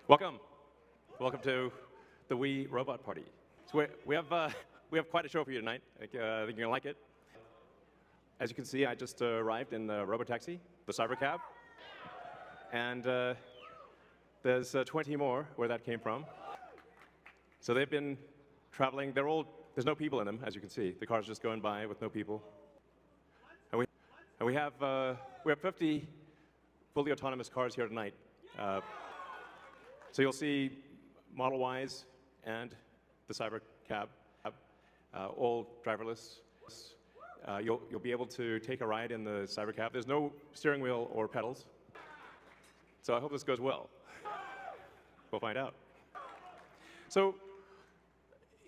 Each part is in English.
Welcome. Welcome to the Wii Robot Party. So we have quite a show for you tonight. I think you're going to like it. As you can see, I just arrived in the Robotaxi, the Cybercab. And there's 20 more where that came from. So they've been traveling. There's no people in them, as you can see. The car's just going by with no people. And we have 50 fully autonomous cars here tonight. So you'll see Model Ys and the Cybercab, all driverless. You'll be able to take a ride in the Cybercab. There's no steering wheel or pedals. So I hope this goes well. We'll find out. So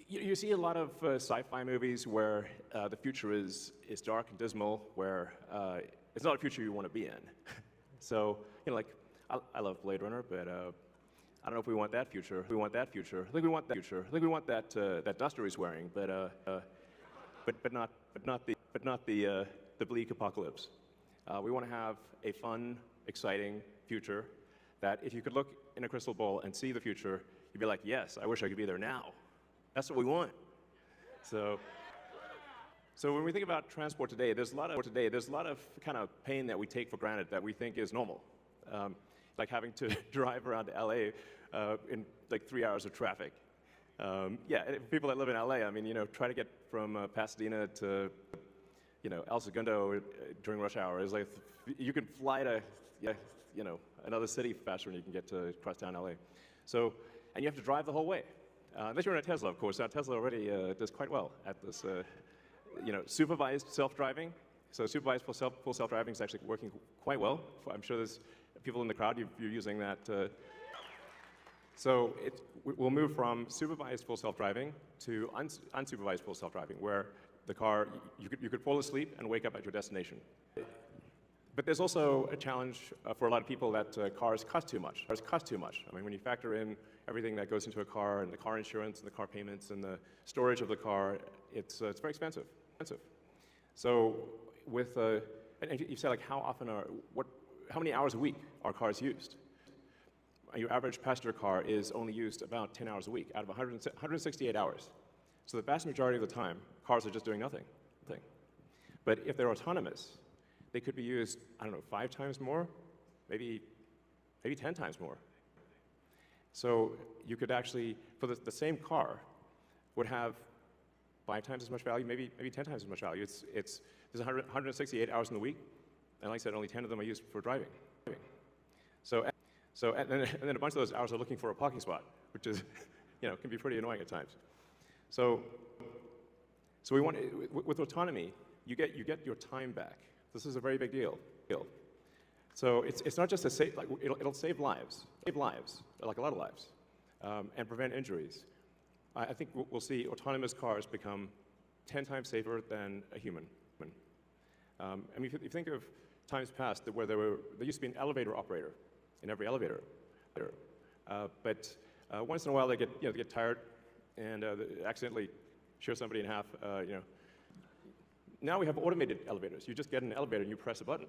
you see a lot of sci-fi movies where the future is dark and dismal, where it's not a future you want to be in. So, like, I love Blade Runner, but I don't know if we want that future. We want that future. I think we want that future. I think we want that duster he's wearing, but not the bleak apocalypse. We want to have a fun, exciting future that if you could look in a crystal ball and see the future, you'd be like, yes, I wish I could be there now. That's what we want. So when we think about transport today, there's a lot of kind of pain that we take for granted that we think is normal. Like having to drive around LA in like 3 hours of traffic. Yeah, people that live in LA, I mean, try to get from Pasadena to, El Segundo during rush hour is like, you can fly to, another city faster than you can get to crosstown LA. So, and you have to drive the whole way. Unless you're in a Tesla, of course. Now, Tesla already does quite well at this, supervised self-driving. So supervised full self-driving is actually working quite well. I'm sure there's people in the crowd, you're using that. So we'll move from supervised full self-driving to unsupervised full self-driving, where the car, you could fall asleep and wake up at your destination. But there's also a challenge for a lot of people that cars cost too much. Cars cost too much. I mean, when you factor in everything that goes into a car, and the car insurance, and the car payments, and the storage of the car, it's very expensive. So and you say, like, how many hours a week are cars used? Your average passenger car is only used about 10 hours a week out of 168 hours. So the vast majority of the time, cars are just doing nothing. But if they're autonomous, they could be used, 5 times more, maybe 10 times more. So you could actually, for the same car, would have 5 times as much value, maybe 10 times as much value. There's 168 hours in the week, and like I said, only 10 of them are used for driving. And then a bunch of those hours are looking for a parking spot, which is, can be pretty annoying at times. So we want, with autonomy, you get your time back. This is a very big deal. So it's not just it'll save lives, like a lot of lives, and prevent injuries. I think we'll see autonomous cars become 10 times safer than a human. I mean, if you think of times past where there used to be an elevator operator in every elevator, but once in a while they get tired and they accidentally shear somebody in half. Now we have automated elevators. You just get in an elevator and you press a button,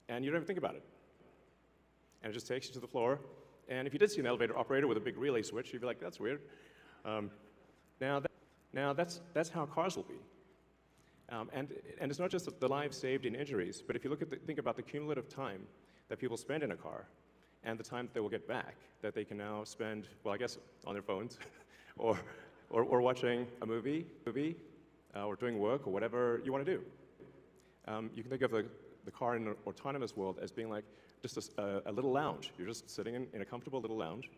and you don't even think about it, and it just takes you to the floor. And if you did see an elevator operator with a big relay switch, you'd be like, that's weird. Now that's how cars will be. And it's not just the lives saved in injuries, but if you think about the cumulative time that people spend in a car, and the time that they will get back, that they can now spend, well, I guess, on their phones, or watching a movie, or doing work, or whatever you want to do. You can think of the car in an autonomous world as being like just a little lounge. You're just sitting in a comfortable little lounge,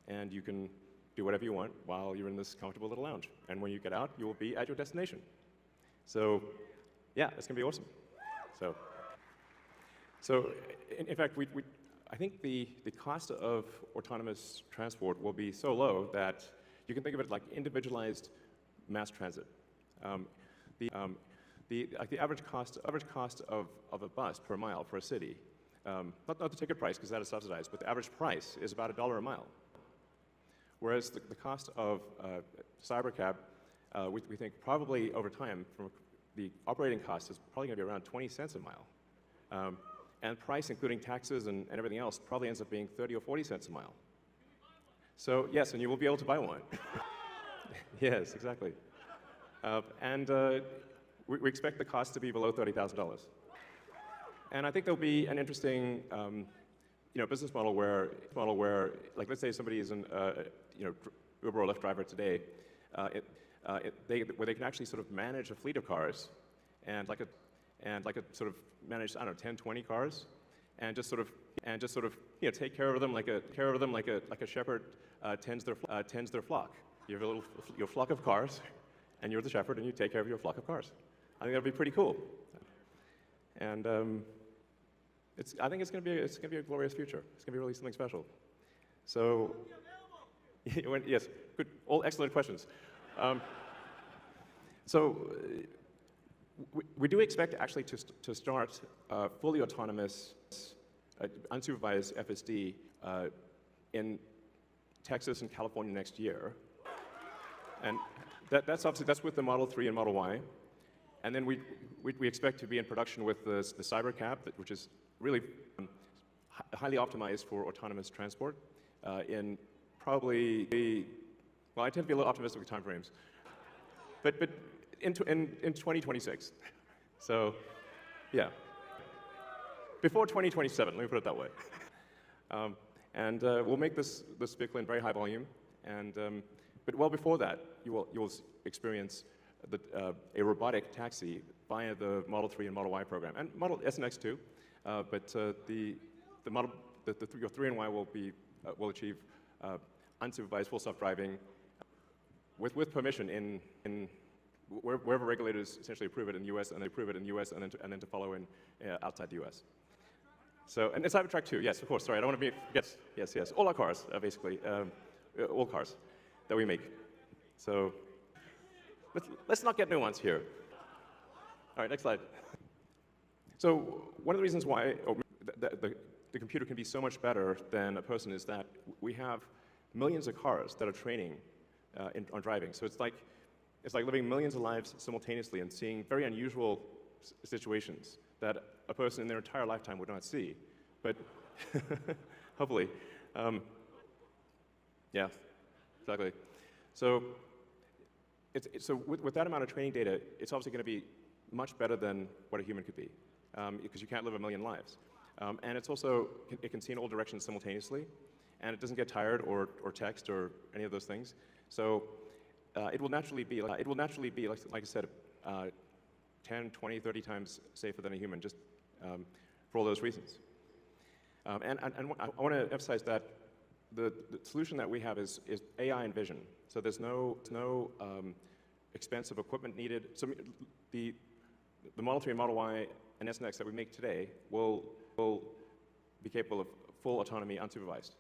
and you can do whatever you want while you're in this comfortable little lounge. And when you get out, you will be at your destination. So, yeah, it's going to be awesome. So in fact, I think the cost of autonomous transport will be so low that you can think of it like individualized mass transit. The average cost of a bus per mile for a city, not the ticket price because that is subsidized, but the average price is about $1 a mile. Whereas the cost of Cybercab, we think probably over time, from the operating cost is probably going to be around 20 cents a mile. And price, including taxes and everything else, probably ends up being 30 or 40 cents a mile. So yes, and you will be able to buy one. Yes, exactly. We expect the cost to be below $30,000. And I think there'll be an interesting business model where, like, let's say somebody is an Uber or Lyft driver today, where they can actually sort of manage a fleet of cars, and like a sort of manage, I don't know, 10, 20 cars, and just sort of take care of them like a shepherd tends their flock. You have your flock of cars, and you're the shepherd, and you take care of your flock of cars. I think that'd be pretty cool. And I think it's going to be a glorious future. It's going to be really something special. So, yes, good, all excellent questions. We do expect actually to start fully autonomous, unsupervised FSD in Texas and California next year, and that's with the Model 3 and Model Y, and then we expect to be in production with the Cybercab, which is really highly optimized for autonomous transport in probably, well, I tend to be a little optimistic with timeframes, but in 2026. So, yeah. Before 2027, let me put it that way. We'll make this vehicle in very high volume, but well before that, you will experience a robotic taxi via the Model 3 and Model Y program, and Model S and X too. But your 3 and Y will achieve unsupervised full self-driving with permission in wherever regulators essentially approve it in the U.S. and they approve it in the U.S. and then to follow in outside the U.S. So, and it's Cybertruck too. Yes, of course. Sorry, I don't want to be. Yes. All our cars, basically, all cars that we make. So, let's not get nuanced here. All right, next slide. So, one of the reasons why the computer can be so much better than a person is that we have millions of cars that are training on driving. So it's like living millions of lives simultaneously and seeing very unusual situations that a person in their entire lifetime would not see. But hopefully, yeah, exactly. So, with that amount of training data, it's obviously going to be much better than what a human could be, because you can't live a million lives. And it's also, it can see in all directions simultaneously, and it doesn't get tired or text or any of those things. So it will naturally be, like I said, 10, 20, 30 times safer than a human, just for all those reasons. And I want to emphasize that the solution that we have is AI and vision. So there's no expensive equipment needed. So the Model 3 and Model Y and S and X that we make today will be capable of full autonomy unsupervised.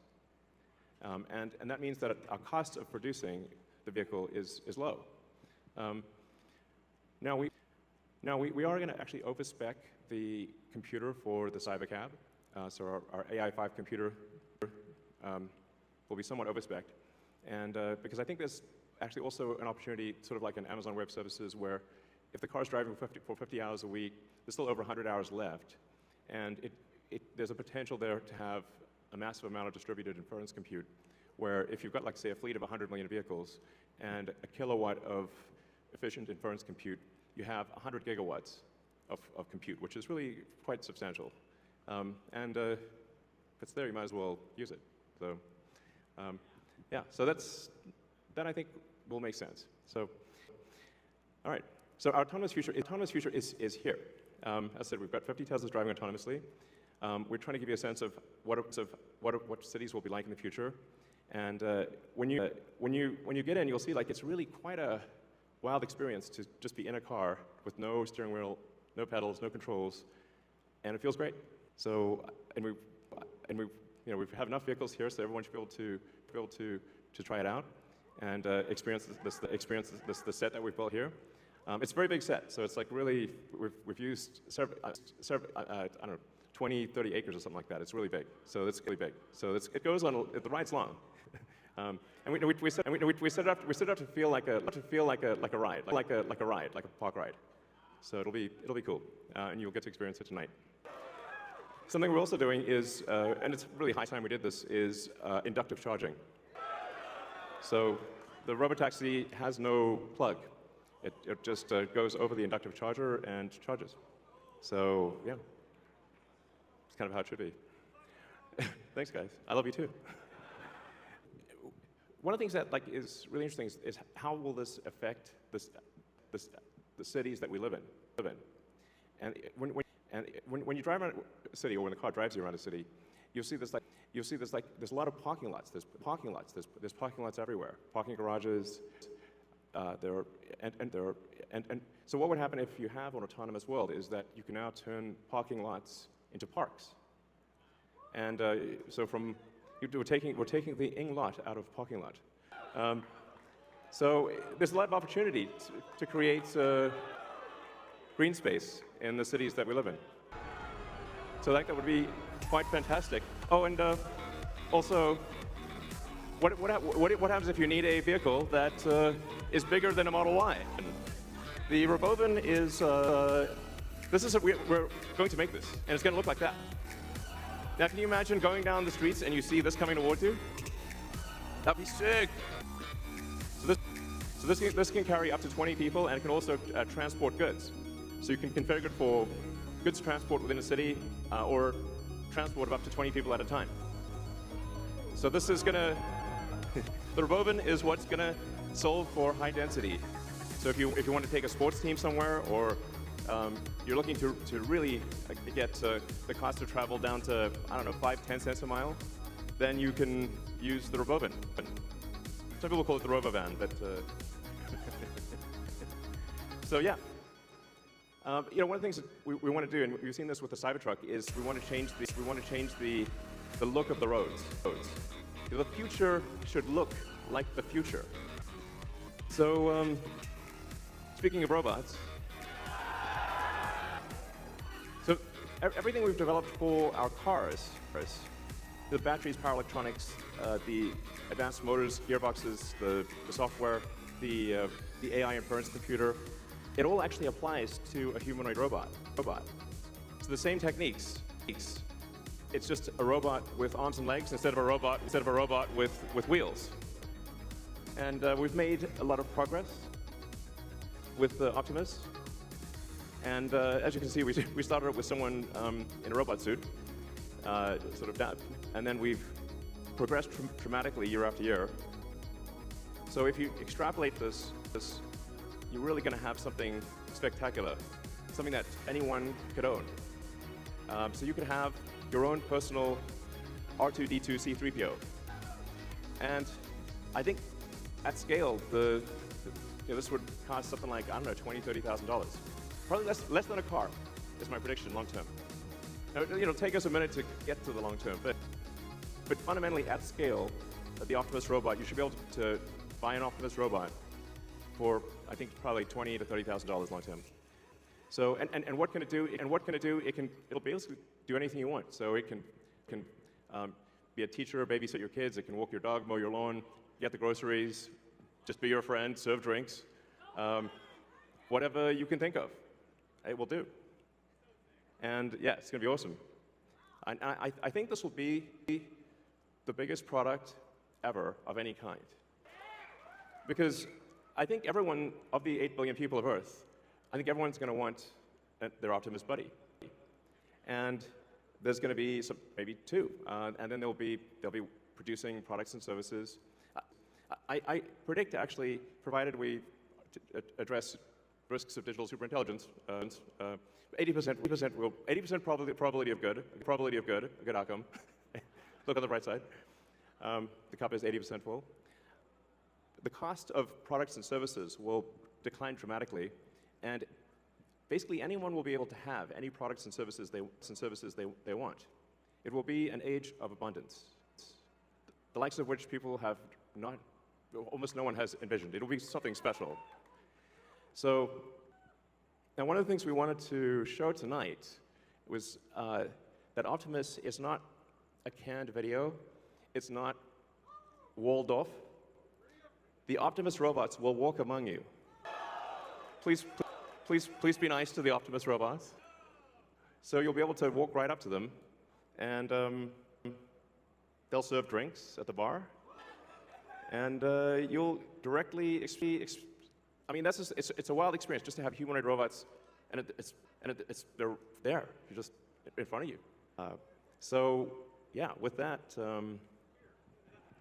And that means that our cost of producing the vehicle is low. Now we are going to actually overspec the computer for the Cybercab. So our AI5 computer will be somewhat overspec'd. And because I think there's actually also an opportunity, sort of like in Amazon Web Services, where if the car's driving for 50 hours a week, there's still over 100 hours left. And there's a potential there to have a massive amount of distributed inference compute, where if you've got, like, say, a fleet of 100 million vehicles and a kilowatt of efficient inference compute, you have 100 gigawatts of compute, which is really quite substantial. If it's there, you might as well use it. So, yeah, so that I think will make sense. So, all right. So our autonomous future is here. As I said, we've got 50 Teslas driving autonomously. We're trying to give you a sense of what cities will be like in the future. And when you get in, you'll see, like, it's really quite a wild experience to just be in a car with no steering wheel, no pedals, no controls, and it feels great. So, we have enough vehicles here, so everyone should be able to try it out and experience the set that we've built here. It's a very big set, so it's like really, we've used I don't know, 20, 30 acres or something like that. It's really big, so it's really big. So it goes on, the ride's long. And we set it up to feel like a ride, like a park ride. So it'll be cool, and you'll get to experience it tonight. Something we're also doing is, and it's really high time we did this, is inductive charging. So the robotaxi has no plug. It just goes over the inductive charger and charges. So yeah, it's kind of how it should be. Thanks, guys. I love you too. One of the things that is really interesting is how will this affect the cities that we live in. And when you drive around a city, or when a car drives you around a city, you'll see this there's a lot of parking lots. There's parking lots everywhere. Parking garages. So what would happen if you have an autonomous world is that you can now turn parking lots into parks. And so we're taking the ing lot out of parking lot. So there's a lot of opportunity to create green space in the cities that we live in. So that would be quite fantastic. Oh, and also, what happens if you need a vehicle that is bigger than a Model Y? The Robovan is, we're going to make this, and it's going to look like that. Now, can you imagine going down the streets and you see this coming towards you? That'd be sick. So this can carry up to 20 people, and it can also transport goods. So you can configure it for goods transport within a city, or transport of up to 20 people at a time. So this is gonna, the Robovan is what's gonna solve for high density. So if you want to take a sports team somewhere, or you're looking to really get the cost of travel down to, I don't know, 5–10 cents a mile, then you can use the Robovan. Some people call it the Robovan, but so yeah. One of the things that we want to do, and we've seen this with the Cybertruck, is we want to change the look of the roads. The future should look like the future. So, speaking of robots, so everything we've developed for our cars, the batteries, power electronics, the advanced motors, gearboxes, the software, the AI inference computer, it all actually applies to a humanoid robot. So the same techniques. It's just a robot with arms and legs instead of a robot with wheels. And we've made a lot of progress with the Optimus. And as you can see, we started with someone in a robot suit, sort of down, and then we've progressed dramatically year after year. So if you extrapolate this, you're really going to have something spectacular, something that anyone could own. So you could have your own personal R2-D2 C-3PO. And I think at scale, this would cost something like, I don't know, $20,000–$30,000. Probably less than a car, is my prediction long term. Now, it'll take us a minute to get to the long term, but fundamentally at scale, the Optimus robot, you should be able to buy an Optimus robot for, I think, probably $20,000–$30,000 long term. So, and what can it do? It'll basically do anything you want. So it can be a teacher, babysit your kids. It can walk your dog, mow your lawn, get the groceries, just be your friend, serve drinks, whatever you can think of, it will do. And yeah, it's going to be awesome. And I think this will be the biggest product ever of any kind. Because I think everyone, of the 8 billion people of Earth, I think everyone's going to want their Optimus buddy. And there's going to be maybe two, and then they'll be producing products and services. I predict, actually, provided we address risks of digital superintelligence, 80% probability of good, a good outcome. Look on the bright side. The cup is 80% full. The cost of products and services will decline dramatically, and basically anyone will be able to have any products and services they want. It will be an age of abundance, the likes of which people have almost no one has envisioned. It'll be something special. So, now one of the things we wanted to show tonight was that Optimus is not a canned video. It's not walled off. The Optimus robots will walk among you. Please be nice to the Optimus robots. So you'll be able to walk right up to them, and they'll serve drinks at the bar. and you'll directly I mean, that's just, it's a wild experience just to have humanoid robots, and they're there, you're just in front of you. So yeah, with that,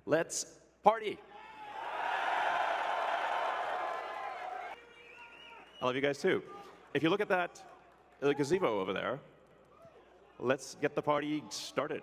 let's party. I love you guys too. If you look at that gazebo over there, let's get the party started.